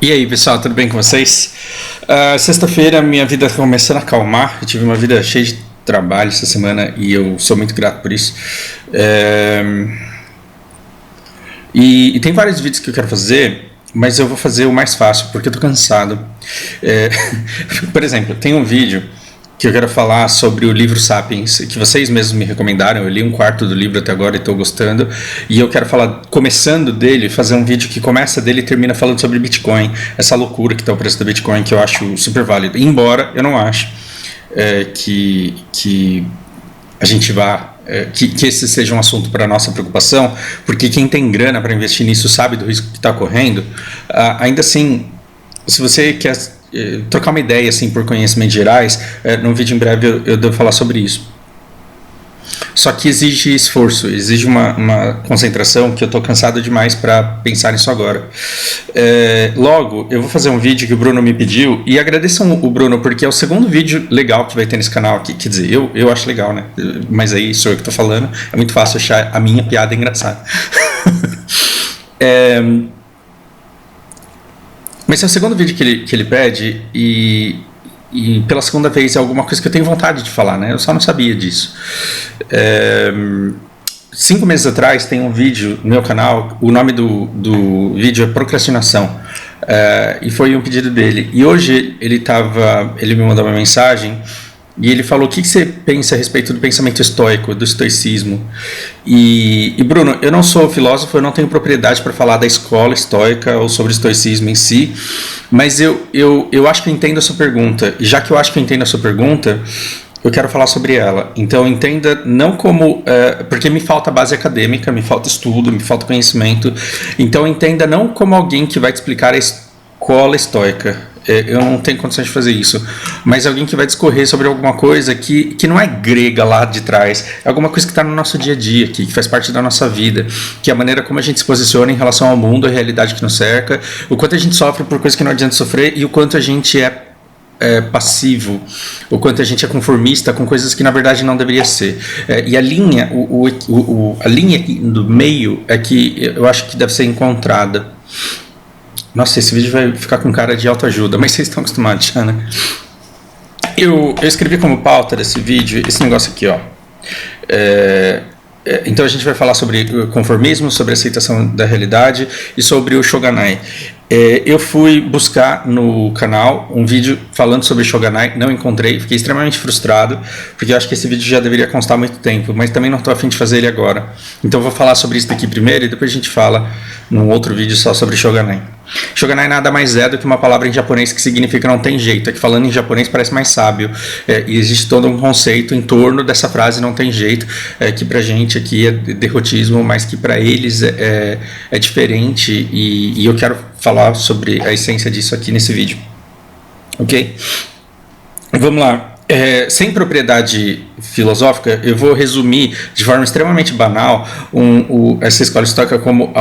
E aí, pessoal, tudo bem com vocês? Sexta-feira minha vida está começando a acalmar. Eu tive uma vida cheia de trabalho essa semana e eu sou muito grato por isso. E tem vários vídeos que eu quero fazer, mas eu vou fazer o mais fácil porque eu tô cansado. Por exemplo, tem um vídeo que eu quero falar sobre o livro Sapiens, que vocês mesmos me recomendaram. Eu li um quarto do livro até agora e estou gostando. E eu quero falar, começando dele, fazer um vídeo que começa dele e termina falando sobre Bitcoin. Essa loucura que está o preço do Bitcoin, que eu acho super válido. Embora eu não acho que a gente vá... Que esse seja um assunto para nossa preocupação, porque quem tem grana para investir nisso sabe do risco que está correndo. Ainda assim, se você quer trocar uma ideia assim por conhecimentos gerais, num vídeo em breve eu devo falar sobre isso. Só que exige esforço, exige uma concentração que eu estou cansado demais para pensar nisso agora. Logo, eu vou fazer um vídeo que o Bruno me pediu, e agradeçam o Bruno, porque é o segundo vídeo legal que vai ter nesse canal aqui. Quer dizer, eu acho legal, né? Mas aí sou eu que estou falando, é muito fácil achar a minha piada engraçada. Mas é o segundo vídeo que ele pede, e pela segunda vez é alguma coisa que eu tenho vontade de falar, né? Eu só não sabia disso. 5 meses atrás tem um vídeo no meu canal, o nome do vídeo é Procrastinação, e foi um pedido dele. E hoje ele me mandou uma mensagem e ele falou: o que você pensa a respeito do pensamento estoico, do estoicismo? E Bruno, eu não sou filósofo, eu não tenho propriedade para falar da escola estoica ou sobre o estoicismo em si, mas eu acho que eu entendo a sua pergunta. E já que eu acho que eu entendo a sua pergunta, eu quero falar sobre ela. Então entenda não como... porque me falta base acadêmica, me falta estudo, me falta conhecimento. Então entenda não como alguém que vai te explicar a escola estoica. Eu não tenho condições de fazer isso, mas alguém que vai discorrer sobre alguma coisa que não é grega lá de trás, é alguma coisa que está no nosso dia a dia aqui, que faz parte da nossa vida, que é a maneira como a gente se posiciona em relação ao mundo, a realidade que nos cerca, o quanto a gente sofre por coisas que não adianta sofrer e o quanto a gente é passivo, o quanto a gente é conformista com coisas que na verdade não deveria ser. E a linha, a linha do meio é que eu acho que deve ser encontrada. Nossa, esse vídeo vai ficar com cara de autoajuda, mas vocês estão acostumados já, né? Eu escrevi como pauta desse vídeo esse negócio aqui, ó. Então a gente vai falar sobre conformismo, sobre aceitação da realidade e sobre o Shoganai. Eu fui buscar no canal um vídeo falando sobre Shoganai, não encontrei, fiquei extremamente frustrado, porque eu acho que esse vídeo já deveria constar há muito tempo, mas também não estou a fim de fazer ele agora. Então eu vou falar sobre isso daqui primeiro e depois a gente fala num outro vídeo só sobre Shoganai. Shoganai nada mais é do que uma palavra em japonês que significa não tem jeito. É que falando em japonês parece mais sábio. E existe todo um conceito em torno dessa frase não tem jeito, que pra gente aqui é derrotismo, mas que pra eles é diferente, e eu quero falar sobre a essência disso aqui nesse vídeo. Ok? Vamos lá. Sem propriedade filosófica, eu vou resumir de forma extremamente banal essa escola estoica como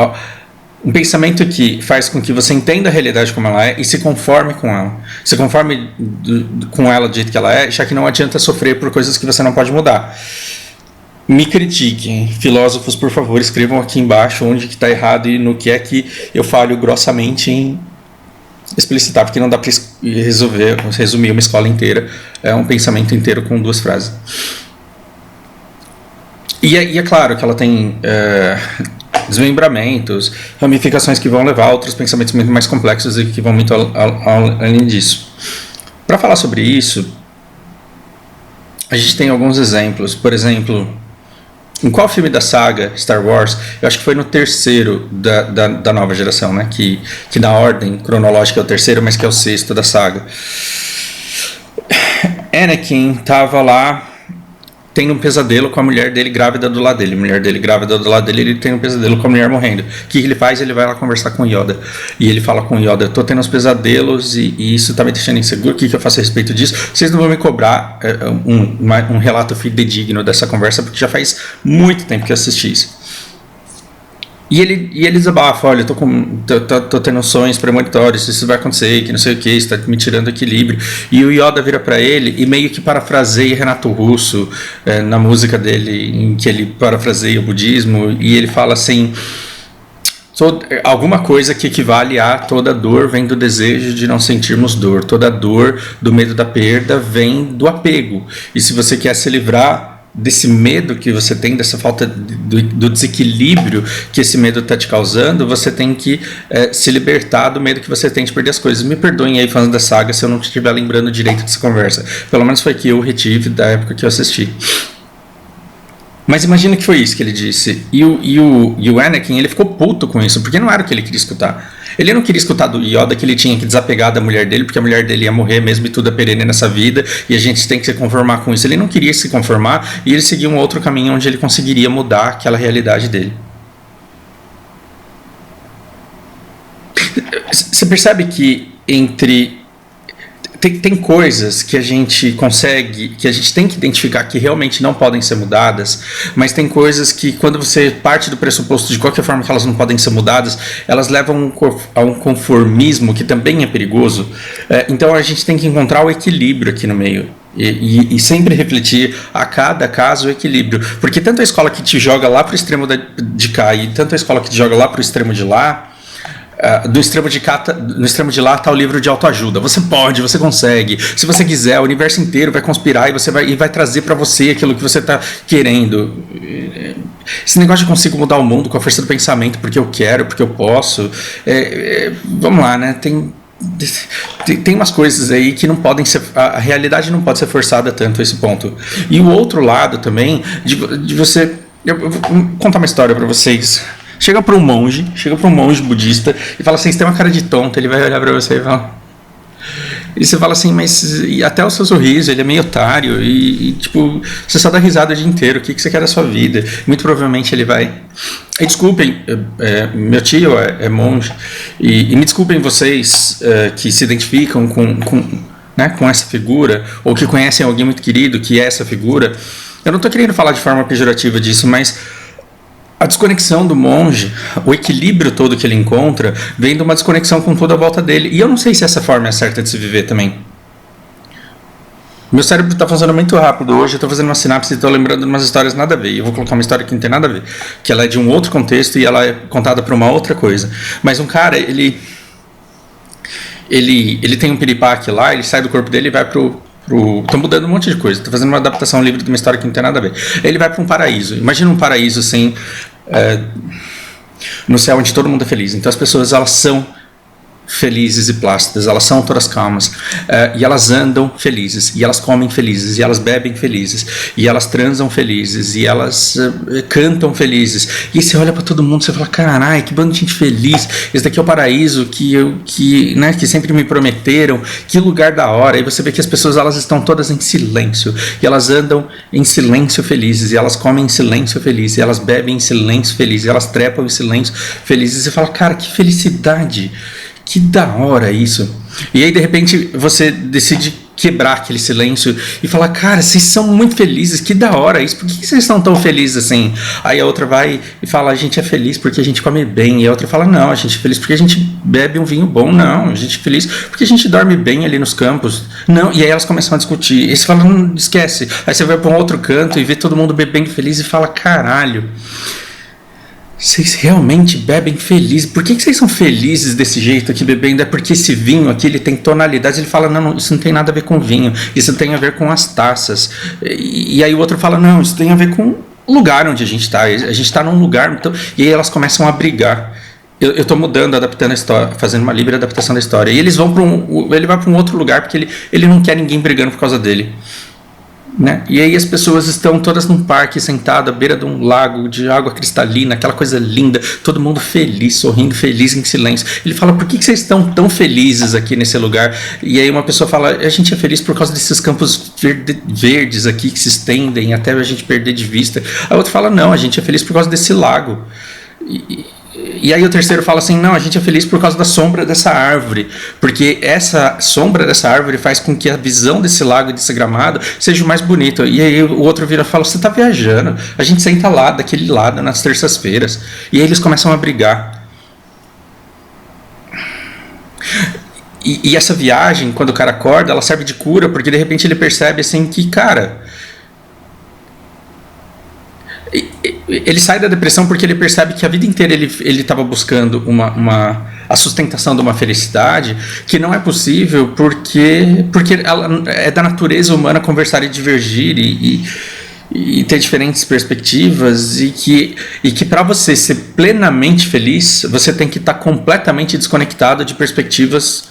um pensamento que faz com que você entenda a realidade como ela é e se conforme com ela. Se conforme com ela do jeito que ela é, já que não adianta sofrer por coisas que você não pode mudar. Me critiquem, filósofos, por favor, escrevam aqui embaixo onde que está errado e no que é que eu falho grossamente em explicitar, porque não dá para resumir uma escola inteira, um pensamento inteiro com 2 frases. E é claro que ela tem desmembramentos, ramificações que vão levar a outros pensamentos muito mais complexos e que vão muito além disso. Para falar sobre isso, a gente tem alguns exemplos. Por exemplo, em qual filme da saga Star Wars, eu acho que foi no terceiro da nova geração, né? Que na ordem cronológica é o terceiro, mas que é o 6º da saga. Anakin estava lá tendo um pesadelo com a mulher dele grávida do lado dele. A mulher dele grávida do lado dele, ele tem um pesadelo com a mulher morrendo. O que ele faz? Ele vai lá conversar com o Yoda. E ele fala com o Yoda: eu tô tendo uns pesadelos e isso tá me deixando inseguro. O que eu faço a respeito disso? Vocês não vão me cobrar um relato fidedigno dessa conversa, porque já faz muito tempo que eu assisti isso. E ele desabafa: olha, tô tendo sonhos premonitórios, isso vai acontecer, que não sei o que, isso tá me tirando equilíbrio. E o Yoda vira para ele e meio que parafraseia Renato Russo na música dele, em que ele parafraseia o budismo, e ele fala assim: Alguma coisa que equivale a toda dor vem do desejo de não sentirmos dor. Toda dor do medo da perda vem do apego. E se você quer se livrar desse medo que você tem, dessa falta do desequilíbrio que esse medo está te causando, você tem que se libertar do medo que você tem de perder as coisas. Me perdoem aí, fãs da saga, se eu não estiver lembrando direito dessa conversa. Pelo menos foi que eu retive da época que eu assisti. Mas imagina que foi isso que ele disse. E o Anakin, ele ficou puto com isso, porque não era o que ele queria escutar. Ele não queria escutar do Yoda que ele tinha que desapegar da mulher dele, porque a mulher dele ia morrer mesmo e tudo é perene nessa vida, e a gente tem que se conformar com isso. Ele não queria se conformar, e ele seguia um outro caminho onde ele conseguiria mudar aquela realidade dele. Você percebe que tem coisas que a gente consegue, que a gente tem que identificar que realmente não podem ser mudadas, mas tem coisas que, quando você parte do pressuposto de qualquer forma que elas não podem ser mudadas, elas levam a um conformismo que também é perigoso. Então a gente tem que encontrar o equilíbrio aqui no meio. E sempre refletir a cada caso o equilíbrio. Porque tanto a escola que te joga lá para o extremo de cá e tanto a escola que te joga lá para o extremo de lá, no extremo de lá está o livro de autoajuda. Você pode, você consegue. Se você quiser, o universo inteiro vai conspirar e vai trazer para você aquilo que você está querendo. Esse negócio de consigo mudar o mundo com a força do pensamento, porque eu quero, porque eu posso. Vamos lá, né? Tem umas coisas aí que não podem ser. A realidade não pode ser forçada tanto a esse ponto. E o outro lado também, de você. Eu vou contar uma história para vocês. Chega para um monge budista e fala assim: você tem uma cara de tonto. Ele vai olhar para você e fala. E você fala assim: mas e até o seu sorriso, ele é meio otário. E tipo, você só dá risada o dia inteiro. O que você quer da sua vida? Muito provavelmente ele vai. E desculpem, meu tio é monge. E me desculpem vocês que se identificam com essa figura, ou que conhecem alguém muito querido que é essa figura. Eu não estou querendo falar de forma pejorativa disso, mas a desconexão do monge, o equilíbrio todo que ele encontra, vem de uma desconexão com toda a volta dele. E eu não sei se essa forma é certa de se viver também. Meu cérebro está funcionando muito rápido hoje, eu estou fazendo uma sinapse e estou lembrando de umas histórias nada a ver. E eu vou colocar uma história que não tem nada a ver, que ela é de um outro contexto e ela é contada por uma outra coisa. Mas um cara, ele tem um piripaque lá, ele sai do corpo dele e vai Tô mudando um monte de coisa, tô fazendo uma adaptação livre de uma história que não tem nada a ver. Ele vai para um paraíso. Imagina um paraíso assim, no céu onde todo mundo é feliz. Então as pessoas, elas são felizes e plácidas, elas são todas calmas, e elas andam felizes, e elas comem felizes, e elas bebem felizes, e elas transam felizes, e elas cantam felizes. E você olha para todo mundo e você fala: carai, que bando de gente feliz, esse daqui é o paraíso que sempre me prometeram, que lugar da hora. E você vê que as pessoas, elas estão todas em silêncio, e elas andam em silêncio felizes, e elas comem em silêncio felizes, e elas bebem em silêncio felizes, e elas trepam em silêncio felizes. E você fala: cara, que felicidade, que da hora isso. E aí de repente você decide quebrar aquele silêncio e falar: cara, vocês são muito felizes, que da hora isso, por que vocês estão tão felizes assim? Aí a outra vai e fala: a gente é feliz porque a gente come bem. E a outra fala: não, a gente é feliz porque a gente bebe um vinho bom. Não, a gente é feliz porque a gente dorme bem ali nos campos. Não. E aí elas começam a discutir, e você fala: não, esquece. Aí você vai para um outro canto e vê todo mundo bebendo feliz e fala: caralho, vocês realmente bebem felizes? Por que vocês são felizes desse jeito aqui bebendo? É porque esse vinho aqui, ele tem tonalidades. Ele fala: não, isso não tem nada a ver com vinho, isso tem a ver com as taças. E aí o outro fala: não, isso tem a ver com o lugar onde a gente está num lugar. Então... E aí elas começam a brigar. Eu estou mudando, adaptando a história, fazendo uma livre adaptação da história. E eles ele vai para um outro lugar porque ele não quer ninguém brigando por causa dele. Né? E aí as pessoas estão todas num parque, sentadas à beira de um lago de água cristalina, aquela coisa linda, todo mundo feliz, sorrindo, feliz, em silêncio. Ele fala: por que vocês estão tão felizes aqui nesse lugar? E aí uma pessoa fala: a gente é feliz por causa desses campos verdes aqui que se estendem até a gente perder de vista. A outra fala: não, a gente é feliz por causa desse lago. E aí o terceiro fala assim: não, a gente é feliz por causa da sombra dessa árvore, porque essa sombra dessa árvore faz com que a visão desse lago e desse gramado seja mais bonita. E aí o outro vira e fala: você está viajando, a gente senta lá, daquele lado, nas terças-feiras. E aí eles começam a brigar. E essa viagem, quando o cara acorda, ela serve de cura, porque de repente ele percebe assim que, cara, ele sai da depressão porque ele percebe que a vida inteira ele estava buscando a sustentação de uma felicidade que não é possível porque ela, é da natureza humana conversar e divergir e ter diferentes perspectivas e que para você ser plenamente feliz você tem que estar completamente desconectado de perspectivas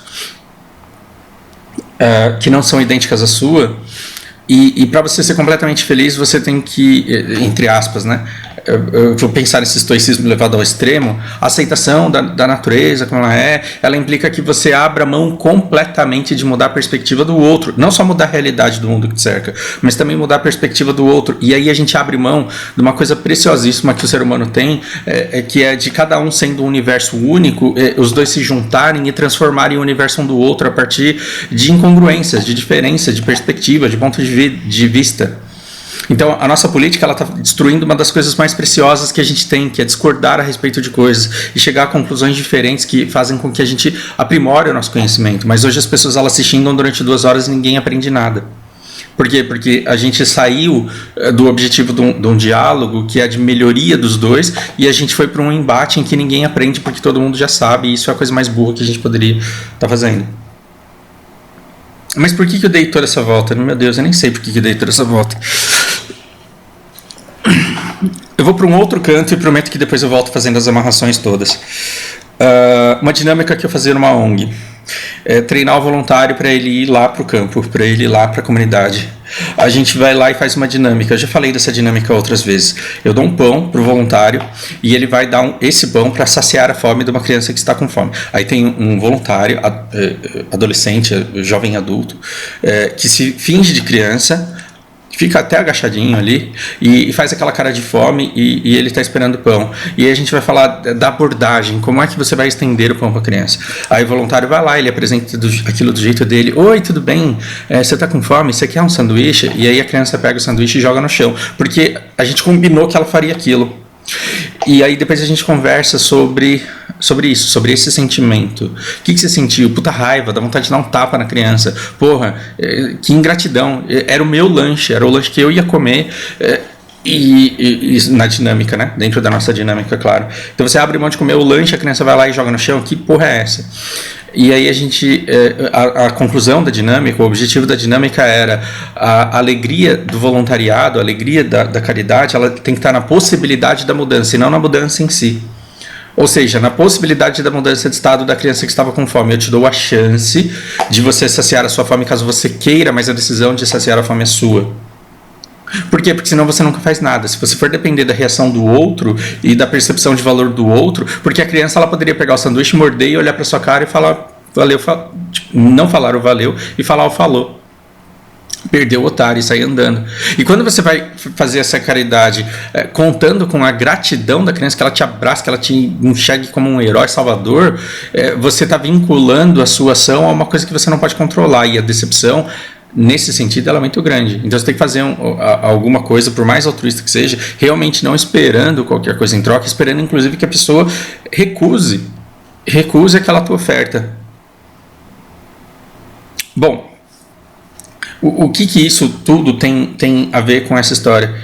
que não são idênticas à sua. E para você ser completamente feliz, você tem que, entre aspas, né? Eu vou pensar nesse estoicismo levado ao extremo. A aceitação da natureza como ela implica que você abra mão completamente de mudar a perspectiva do outro. Não só mudar a realidade do mundo que te cerca, mas também mudar a perspectiva do outro. E aí a gente abre mão de uma coisa preciosíssima que o ser humano tem, que é de cada um sendo um universo único, os dois se juntarem e transformarem o universo um do outro a partir de incongruências, de diferença, de perspectiva, de ponto de vista. Então, a nossa política está destruindo uma das coisas mais preciosas que a gente tem, que é discordar a respeito de coisas e chegar a conclusões diferentes que fazem com que a gente aprimore o nosso conhecimento. Mas hoje as pessoas elas se xingam durante 2 horas e ninguém aprende nada. Por quê? Porque a gente saiu do objetivo de um diálogo, que é de melhoria dos dois, e a gente foi para um embate em que ninguém aprende porque todo mundo já sabe, e isso é a coisa mais burra que a gente poderia estar fazendo. Mas por que eu dei toda essa volta? Meu Deus, eu nem sei por que eu dei toda essa volta. Eu vou para um outro canto e prometo que depois eu volto fazendo as amarrações todas. Uma dinâmica que eu fazia numa ONG. Treinar o voluntário para ele ir lá para o campo, para ele ir lá para a comunidade. A gente vai lá e faz uma dinâmica. Eu já falei dessa dinâmica outras vezes. Eu dou um pão para o voluntário e ele vai dar esse pão para saciar a fome de uma criança que está com fome. Aí tem um voluntário, adolescente, jovem adulto, que se finge de criança, fica até agachadinho ali e faz aquela cara de fome e ele está esperando o pão. E aí a gente vai falar da abordagem, como é que você vai estender o pão para a criança. Aí o voluntário vai lá, ele apresenta aquilo do jeito dele. Oi, tudo bem? Você está com fome? Você quer um sanduíche? E aí a criança pega o sanduíche e joga no chão, porque a gente combinou que ela faria aquilo. E aí depois a gente conversa sobre isso, sobre esse sentimento. O que você sentiu? Puta raiva, dá vontade de dar um tapa na criança. Porra, que ingratidão. Era o meu lanche, era o lanche que eu ia comer. E na dinâmica, né? Dentro da nossa dinâmica, claro. Então você abre mão de comer o lanche, a criança vai lá e joga no chão. Que porra é essa? E aí a gente, a conclusão da dinâmica, o objetivo da dinâmica era a alegria do voluntariado, a alegria da caridade, ela tem que estar na possibilidade da mudança e não na mudança em si. Ou seja, na possibilidade da mudança de estado da criança que estava com fome. Eu te dou a chance de você saciar a sua fome caso você queira, mas a decisão de saciar a fome é sua. Por quê? Porque senão você nunca faz nada. Se você for depender da reação do outro e da percepção de valor do outro, porque a criança ela poderia pegar o sanduíche, morder e olhar para sua cara e falar valeu, não falar o valeu e falar o falou. Perdeu o otário e sair andando. E quando você vai fazer essa caridade contando com a gratidão da criança, que ela te abraça, que ela te enxergue como um herói salvador, você está vinculando a sua ação a uma coisa que você não pode controlar. E a decepção, nesse sentido, ela é muito grande. Então você tem que fazer alguma coisa, por mais altruísta que seja, realmente não esperando qualquer coisa em troca, esperando inclusive que a pessoa recuse aquela tua oferta. Bom, o que isso tudo tem a ver com essa história?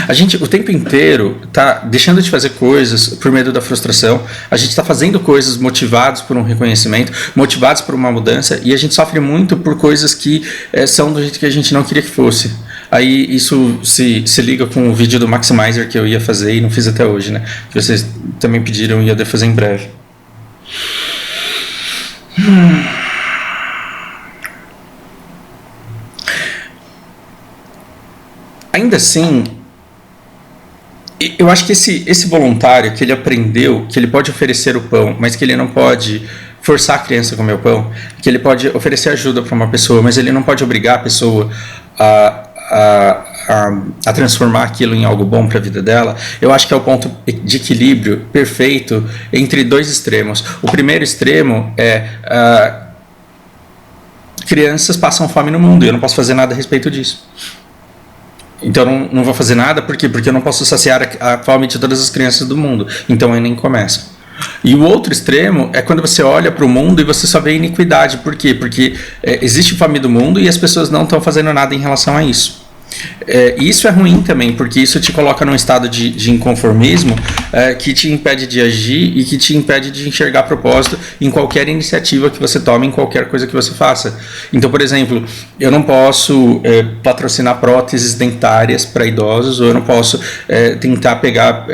A gente o tempo inteiro está deixando de fazer coisas por medo da frustração. A gente está fazendo coisas motivados por um reconhecimento, motivados por uma mudança, e a gente sofre muito por coisas que são do jeito que a gente não queria que fosse. Aí isso se liga com o vídeo do Maximizer que eu ia fazer e não fiz até hoje, né? Que vocês também pediram e eu devo fazer em breve. Ainda assim, eu acho que esse voluntário que ele aprendeu que ele pode oferecer o pão, mas que ele não pode forçar a criança a comer o pão, que ele pode oferecer ajuda para uma pessoa, mas ele não pode obrigar a pessoa a transformar aquilo em algo bom para a vida dela. Eu acho que é o ponto de equilíbrio perfeito entre dois extremos. O primeiro extremo é crianças passam fome no mundo e eu não posso fazer nada a respeito disso. Então não vou fazer nada, por quê? Porque eu não posso saciar a fome de todas as crianças do mundo, então eu nem começo. E o outro extremo é quando você olha para o mundo e você só vê iniquidade. Por quê? Porque existe fome do mundo e as pessoas não estão fazendo nada em relação a isso. E isso é ruim também, porque isso te coloca num estado de inconformismo que te impede de agir e que te impede de enxergar propósito em qualquer iniciativa que você tome, em qualquer coisa que você faça. Então, por exemplo, eu não posso patrocinar próteses dentárias para idosos, ou eu não posso tentar pegar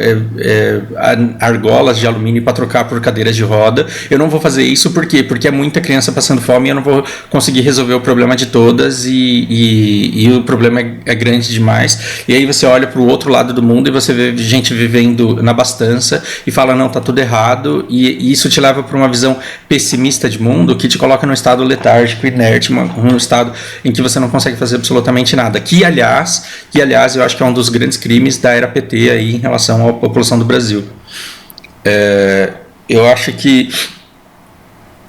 argolas de alumínio para trocar por cadeiras de roda. Eu não vou fazer isso, por quê? Porque é muita criança passando fome e eu não vou conseguir resolver o problema de todas, e o problema é grande demais. E aí você olha para o outro lado do mundo e você vê gente vivendo na abastança e fala, não, tá tudo errado, e isso te leva para uma visão pessimista de mundo que te coloca num estado letárgico, inerte, um estado em que você não consegue fazer absolutamente nada, que aliás eu acho que é um dos grandes crimes da era PT aí em relação à população do Brasil. Eu acho que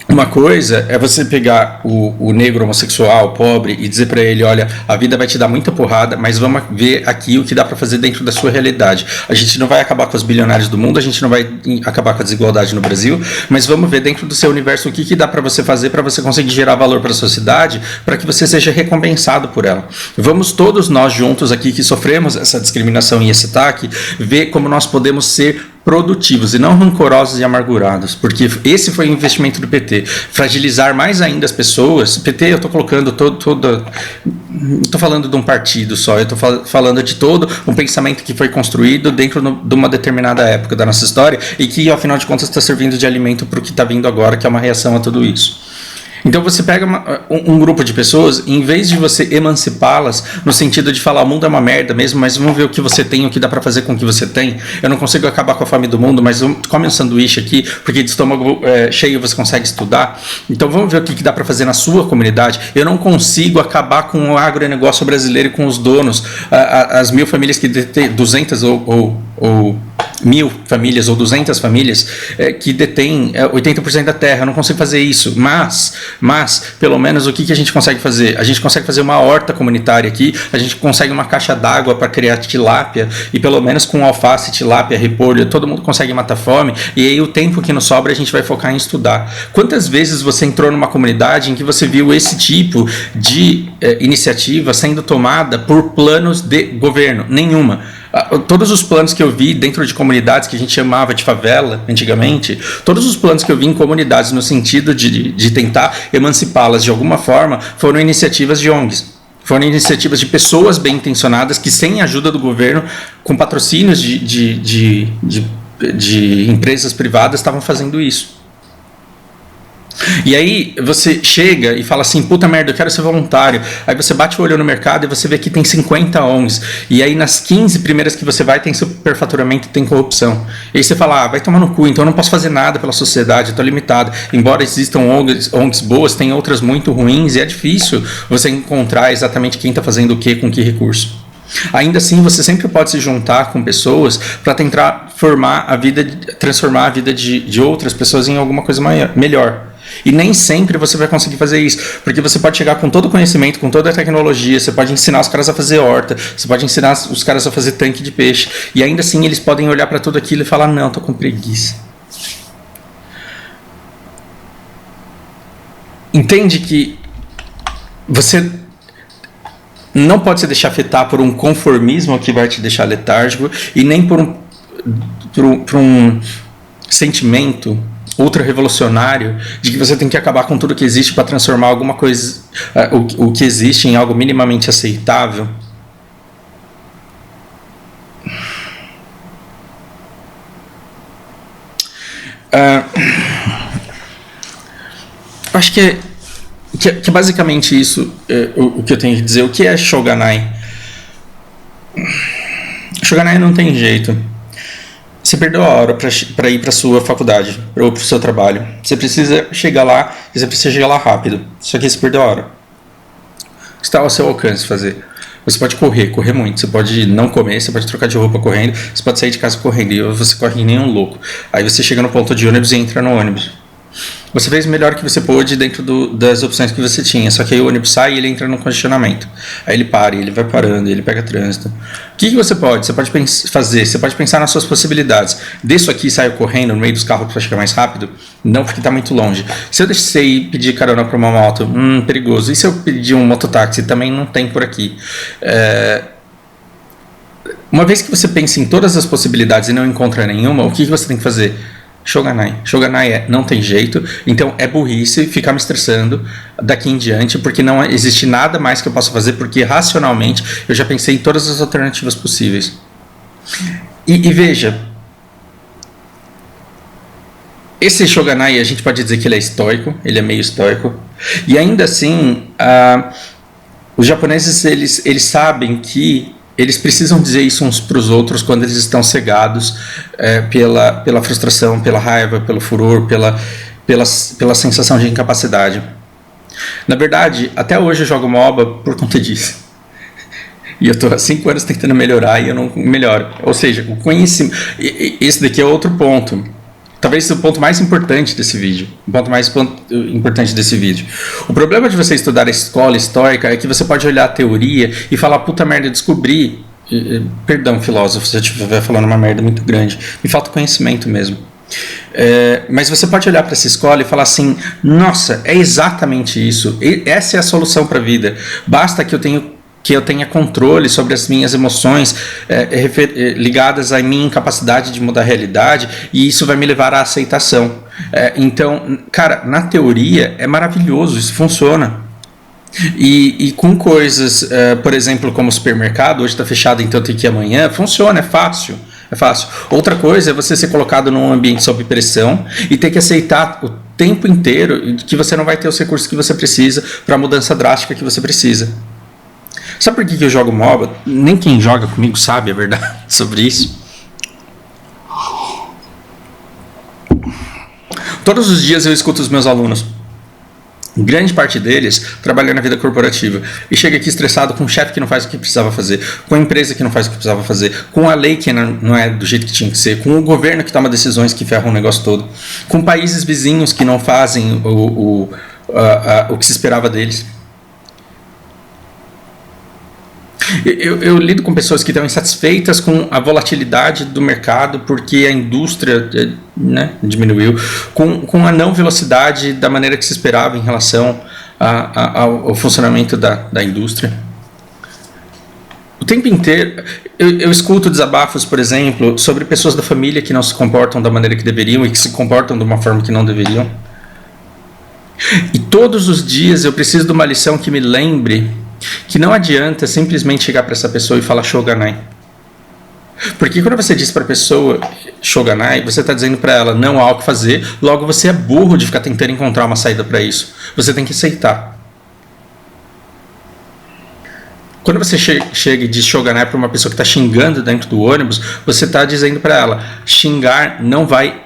uma coisa é você pegar o negro homossexual, pobre, e dizer para ele, olha, a vida vai te dar muita porrada, mas vamos ver aqui o que dá para fazer dentro da sua realidade. A gente não vai acabar com os bilionários do mundo, a gente não vai acabar com a desigualdade no Brasil, mas vamos ver dentro do seu universo o que dá para você fazer para você conseguir gerar valor para a sociedade, para que você seja recompensado por ela. Vamos todos nós juntos aqui que sofremos essa discriminação e esse ataque, ver como nós podemos ser produtivos e não rancorosos e amargurados, porque esse foi o investimento do PT, fragilizar mais ainda as pessoas. PT, eu estou colocando não estou falando de um partido só, eu estou falando de todo um pensamento que foi construído dentro de uma determinada época da nossa história e que, ao final de contas, está servindo de alimento para o que está vindo agora, que é uma reação a tudo isso. Então você pega um grupo de pessoas, e em vez de você emancipá-las no sentido de falar, o mundo é uma merda mesmo, mas vamos ver o que você tem, o que dá para fazer com o que você tem. Eu não consigo acabar com a fome do mundo, mas come um sanduíche aqui, porque de estômago cheio você consegue estudar. Então vamos ver o que dá para fazer na sua comunidade. Eu não consigo acabar com o agronegócio brasileiro e com os donos, as 1.000 famílias que detêm 200 ou 1.000 famílias ou 200 famílias que detêm 80% da terra. Eu não consigo fazer isso, mas pelo menos o que a gente consegue fazer? A gente consegue fazer uma horta comunitária aqui, a gente consegue uma caixa d'água para criar tilápia, e pelo menos com alface, tilápia, repolho, todo mundo consegue matar fome, e aí o tempo que nos sobra a gente vai focar em estudar. Quantas vezes você entrou numa comunidade em que você viu esse tipo de iniciativa sendo tomada por planos de governo? Nenhuma. Todos os planos que eu vi dentro de comunidades que a gente chamava de favela antigamente, todos os planos que eu vi em comunidades no sentido de tentar emancipá-las de alguma forma, foram iniciativas de ONGs. Foram iniciativas de pessoas bem intencionadas que, sem a ajuda do governo, com patrocínios de empresas privadas, estavam fazendo isso. E aí você chega e fala assim, puta merda, eu quero ser voluntário. Aí você bate o olho no mercado e você vê que tem 50 ONGs. E aí nas 15 primeiras que você vai tem superfaturamento e tem corrupção. E aí você fala, vai tomar no cu, então eu não posso fazer nada pela sociedade, eu tô limitado. Embora existam ONGs boas, tem outras muito ruins, e é difícil você encontrar exatamente quem está fazendo o que com que recurso. Ainda assim, você sempre pode se juntar com pessoas para tentar transformar a vida de outras pessoas em alguma coisa melhor. E nem sempre você vai conseguir fazer isso, porque você pode chegar com todo o conhecimento, com toda a tecnologia, você pode ensinar os caras a fazer horta, você pode ensinar os caras a fazer tanque de peixe, e ainda assim eles podem olhar para tudo aquilo e falar, não, tô com preguiça. Entende que você não pode se deixar afetar por um conformismo que vai te deixar letárgico, e nem por um sentimento ultra-revolucionário de que você tem que acabar com tudo que existe para transformar alguma coisa, o que existe, em algo minimamente aceitável. Acho que é basicamente isso o que eu tenho que dizer. O que é Shoganai? Shoganai não tem jeito. Você perdeu a hora para ir para a sua faculdade ou para o seu trabalho. Você precisa chegar lá e você precisa chegar lá rápido. Só que você perdeu a hora. O que está ao seu alcance fazer? Você pode correr muito. Você pode não comer, você pode trocar de roupa correndo, você pode sair de casa correndo, e você corre que nem um louco. Aí você chega no ponto de ônibus e entra no ônibus. Você fez o melhor que você pôde dentro das opções que você tinha. Só que aí o ônibus sai e ele entra num congestionamento. Aí ele para, ele vai parando, ele pega trânsito. O que você pode? Você pode fazer, você pode pensar nas suas possibilidades. Desço aqui e saio correndo no meio dos carros para chegar mais rápido? Não, porque está muito longe. Se eu deixei e pedir carona para uma moto, perigoso. E se eu pedir um mototáxi? Também não tem por aqui. Uma vez que você pensa em todas as possibilidades e não encontra nenhuma, o que você tem que fazer? Shoganai. Shoganai não tem jeito, então é burrice ficar me estressando daqui em diante, porque não existe nada mais que eu possa fazer, porque racionalmente eu já pensei em todas as alternativas possíveis. E veja, esse Shoganai a gente pode dizer que ele é estoico, ele é meio estoico, e ainda assim os japoneses eles sabem que eles precisam dizer isso uns para os outros quando eles estão cegados pela frustração, pela raiva, pelo furor, pela sensação de incapacidade. Na verdade, até hoje eu jogo MOBA por conta disso. E eu estou há 5 anos tentando melhorar e eu não melhoro. Ou seja, o conhecimento... Esse daqui é outro ponto. Talvez seja o ponto mais importante desse vídeo. O problema de você estudar a escola estoica é que você pode olhar a teoria e falar, puta merda, descobri. Perdão, filósofo, se eu estiver falando uma merda muito grande. Me falta conhecimento mesmo. Mas você pode olhar para essa escola e falar assim, nossa, é exatamente isso. Essa é a solução para a vida. Basta que eu tenha controle sobre as minhas emoções ligadas à minha incapacidade de mudar a realidade, e isso vai me levar à aceitação. Então, cara, na teoria é maravilhoso, isso funciona. E com coisas, por exemplo, como o supermercado, hoje está fechado, então tem que ir amanhã, funciona, é fácil. É fácil. Outra coisa é você ser colocado num ambiente sob pressão e ter que aceitar o tempo inteiro que você não vai ter os recursos que você precisa para a mudança drástica que você precisa. Sabe por que eu jogo MOBA? Nem quem joga comigo sabe a verdade sobre isso. Todos os dias eu escuto os meus alunos, grande parte deles trabalhando na vida corporativa, e chega aqui estressado com um chefe que não faz o que precisava fazer, com a empresa que não faz o que precisava fazer, com a lei que não é do jeito que tinha que ser, com o governo que toma decisões que ferram o negócio todo, com países vizinhos que não fazem o que se esperava deles. Eu lido com pessoas que estão insatisfeitas com a volatilidade do mercado porque a indústria diminuiu, com a não velocidade da maneira que se esperava em relação ao funcionamento da indústria. O tempo inteiro eu escuto desabafos, por exemplo, sobre pessoas da família que não se comportam da maneira que deveriam e que se comportam de uma forma que não deveriam. E todos os dias eu preciso de uma lição que me lembre que não adianta simplesmente chegar para essa pessoa e falar Shoganai. Porque quando você diz para a pessoa Shoganai, você está dizendo para ela não há o que fazer, logo você é burro de ficar tentando encontrar uma saída para isso. Você tem que aceitar. Quando você chega e diz Shoganai para uma pessoa que está xingando dentro do ônibus, você está dizendo para ela, xingar não vai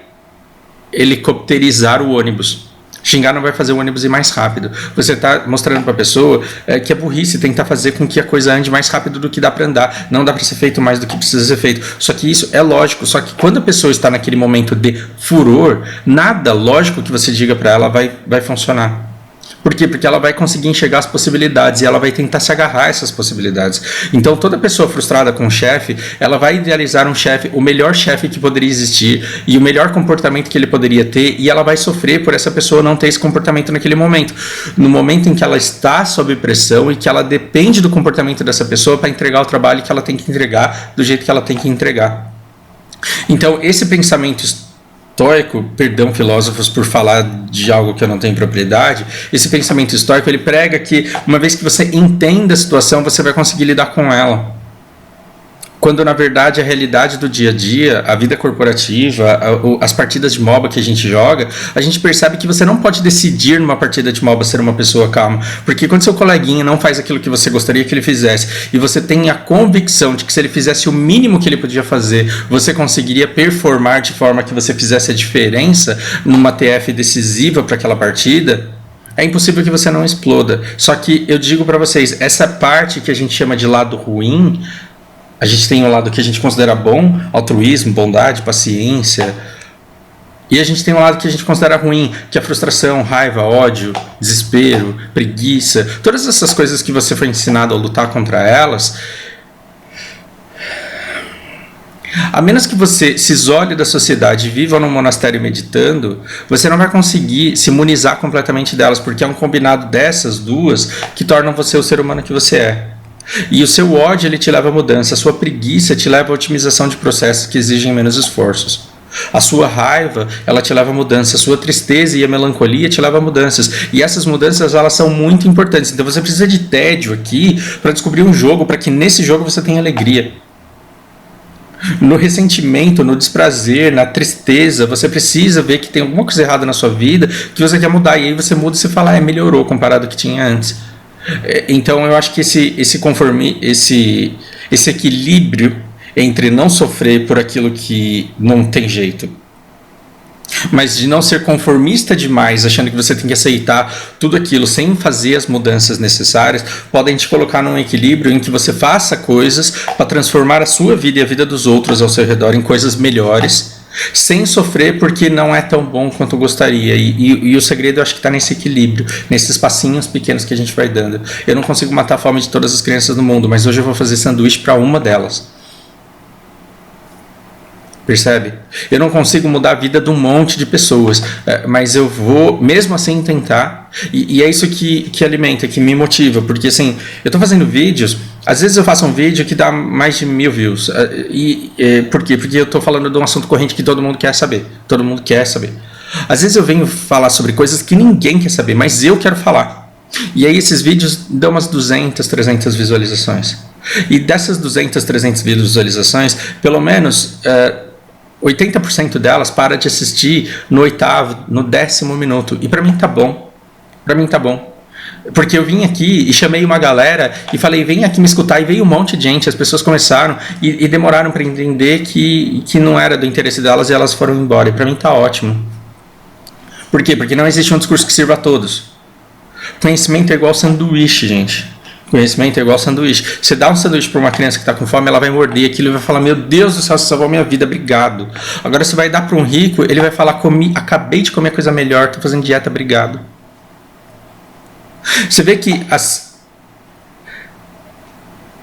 helicopterizar o ônibus. Xingar não vai fazer o ônibus ir mais rápido. Você está mostrando para a pessoa que é burrice tentar fazer com que a coisa ande mais rápido do que dá para andar. Não dá para ser feito mais do que precisa ser feito. Só que isso é lógico. Só que quando a pessoa está naquele momento de furor, nada lógico que você diga para ela vai funcionar. Por quê? Porque ela vai conseguir enxergar as possibilidades e ela vai tentar se agarrar a essas possibilidades. Então toda pessoa frustrada com o chefe, ela vai idealizar um chefe, o melhor chefe que poderia existir e o melhor comportamento que ele poderia ter, e ela vai sofrer por essa pessoa não ter esse comportamento naquele momento. No momento em que ela está sob pressão e que ela depende do comportamento dessa pessoa para entregar o trabalho que ela tem que entregar do jeito que ela tem que entregar. Então esse pensamento estoico, perdão filósofos por falar de algo que eu não tenho propriedade, esse pensamento estoico ele prega que uma vez que você entenda a situação, você vai conseguir lidar com ela. Quando na verdade a realidade do dia a dia, a vida corporativa, as partidas de MOBA que a gente joga, a gente percebe que você não pode decidir numa partida de MOBA ser uma pessoa calma, porque quando seu coleguinha não faz aquilo que você gostaria que ele fizesse, e você tem a convicção de que se ele fizesse o mínimo que ele podia fazer, você conseguiria performar de forma que você fizesse a diferença numa TF decisiva para aquela partida, é impossível que você não exploda. Só que eu digo para vocês, essa parte que a gente chama de lado ruim, a gente tem o lado que a gente considera bom, altruísmo, bondade, paciência, E a gente tem um lado que a gente considera ruim, que é frustração, raiva, ódio, desespero, preguiça. Todas essas coisas que você foi ensinado a lutar contra elas, a menos que você se isole da sociedade e viva num monastério meditando, você não vai conseguir se imunizar completamente delas, porque é um combinado dessas duas que tornam você o ser humano que você é. E o seu ódio ele te leva à mudança, a sua preguiça te leva à otimização de processos que exigem menos esforços. A sua raiva, ela te leva a mudança, a sua tristeza e a melancolia te levam a mudanças. E essas mudanças, elas são muito importantes. Então você precisa de tédio aqui para descobrir um jogo, para que nesse jogo você tenha alegria. No ressentimento, no desprazer, na tristeza, você precisa ver que tem alguma coisa errada na sua vida que você quer mudar. E aí você muda e você fala, melhorou comparado ao que tinha antes. Então eu acho que esse equilíbrio entre não sofrer por aquilo que não tem jeito, mas de não ser conformista demais, achando que você tem que aceitar tudo aquilo sem fazer as mudanças necessárias, podem te colocar num equilíbrio em que você faça coisas para transformar a sua vida e a vida dos outros ao seu redor em coisas melhores, sem sofrer porque não é tão bom quanto gostaria. E o segredo eu acho que está nesse equilíbrio, nesses passinhos pequenos que a gente vai dando. Eu não consigo matar a fome de todas as crianças do mundo, mas hoje eu vou fazer sanduíche para uma delas. Percebe? Eu não consigo mudar a vida de um monte de pessoas, mas eu vou mesmo assim tentar, e é isso que alimenta, que me motiva, porque assim, eu estou fazendo vídeos, às vezes eu faço um vídeo que dá mais de 1000 views, por quê? Porque eu estou falando de um assunto corrente que todo mundo quer saber, às vezes eu venho falar sobre coisas que ninguém quer saber, mas eu quero falar, e aí esses vídeos dão umas 200, 300 visualizações, e dessas 200, 300 visualizações, pelo menos 80% delas para de assistir no 8º, no 10º minuto. E para mim tá bom. Porque eu vim aqui e chamei uma galera e falei, vem aqui me escutar, e veio um monte de gente, as pessoas começaram e demoraram para entender que não era do interesse delas e elas foram embora. E para mim tá ótimo. Por quê? Porque não existe um discurso que sirva a todos. Conhecimento é igual sanduíche, gente. Conhecimento é igual sanduíche. Você dá um sanduíche para uma criança que está com fome, ela vai morder aquilo e vai falar, meu Deus do céu, você salvou minha vida, obrigado. Agora você vai dar para um rico, ele vai falar, acabei de comer coisa melhor, estou fazendo dieta, obrigado. Você vê que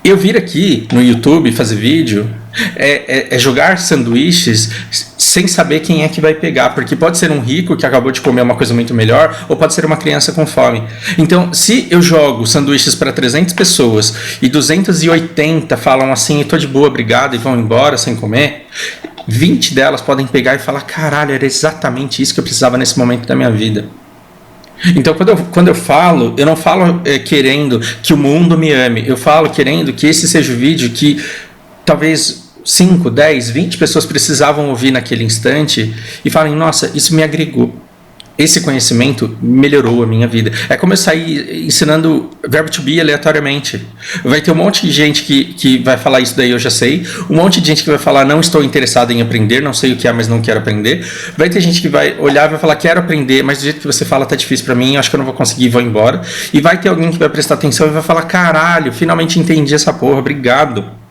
eu vir aqui no YouTube fazer vídeo é jogar sanduíches sem saber quem é que vai pegar, porque pode ser um rico que acabou de comer uma coisa muito melhor, ou pode ser uma criança com fome. Então, se eu jogo sanduíches para 300 pessoas e 280 falam assim, estou de boa, obrigado, e vão embora sem comer, 20 delas podem pegar e falar, caralho, era exatamente isso que eu precisava nesse momento da minha vida. Então, quando eu falo, eu não falo querendo que o mundo me ame, eu falo querendo que esse seja o vídeo que talvez 5, 10, 20 pessoas precisavam ouvir naquele instante e falem, nossa, isso me agregou. Esse conhecimento melhorou a minha vida. É como eu sair ensinando verbo to be aleatoriamente. Vai ter um monte de gente que vai falar isso daí eu já sei. Um monte de gente que vai falar não estou interessado em aprender, não sei o que é, mas não quero aprender. Vai ter gente que vai olhar e vai falar quero aprender, mas do jeito que você fala tá difícil pra mim, acho que eu não vou conseguir e vou embora. E vai ter alguém que vai prestar atenção e vai falar caralho, finalmente entendi essa porra, obrigado.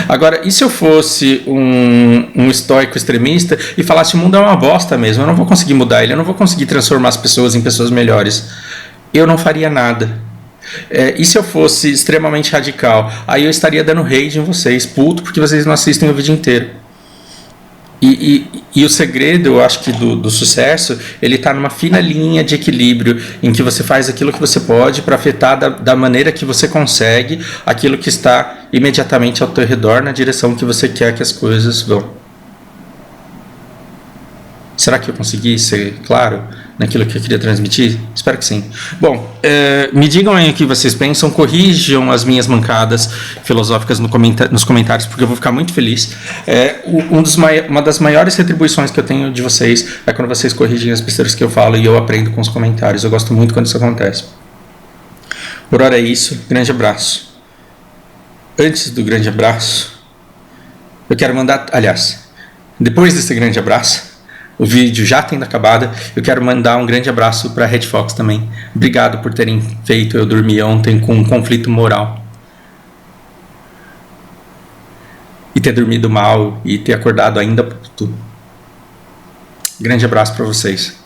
Agora, e se eu fosse um estoico extremista e falasse o mundo é uma bosta mesmo, eu não vou conseguir mudar ele, eu não vou conseguir transformar as pessoas em pessoas melhores, eu não faria nada. E se eu fosse extremamente radical, aí eu estaria dando rage em vocês, puto, porque vocês não assistem o vídeo inteiro. E o segredo, eu acho que do sucesso, ele está numa fina linha de equilíbrio em que você faz aquilo que você pode para afetar da maneira que você consegue aquilo que está imediatamente ao teu redor na direção que você quer que as coisas vão. Será que eu consegui ser claro naquilo que eu queria transmitir? Espero que sim. Bom, me digam aí o que vocês pensam, corrijam as minhas mancadas filosóficas nos comentários, porque eu vou ficar muito feliz. Uma das maiores retribuições que eu tenho de vocês é quando vocês corrigem as besteiras que eu falo e eu aprendo com os comentários. Eu gosto muito quando isso acontece. Por hora é isso. Grande abraço. Antes do grande abraço, eu quero mandar... Aliás, depois desse grande abraço, o vídeo já tendo acabado, eu quero mandar um grande abraço para a Red Fox também. Obrigado por terem feito eu dormir ontem com um conflito moral. e ter dormido mal e ter acordado ainda puto. Grande abraço para vocês.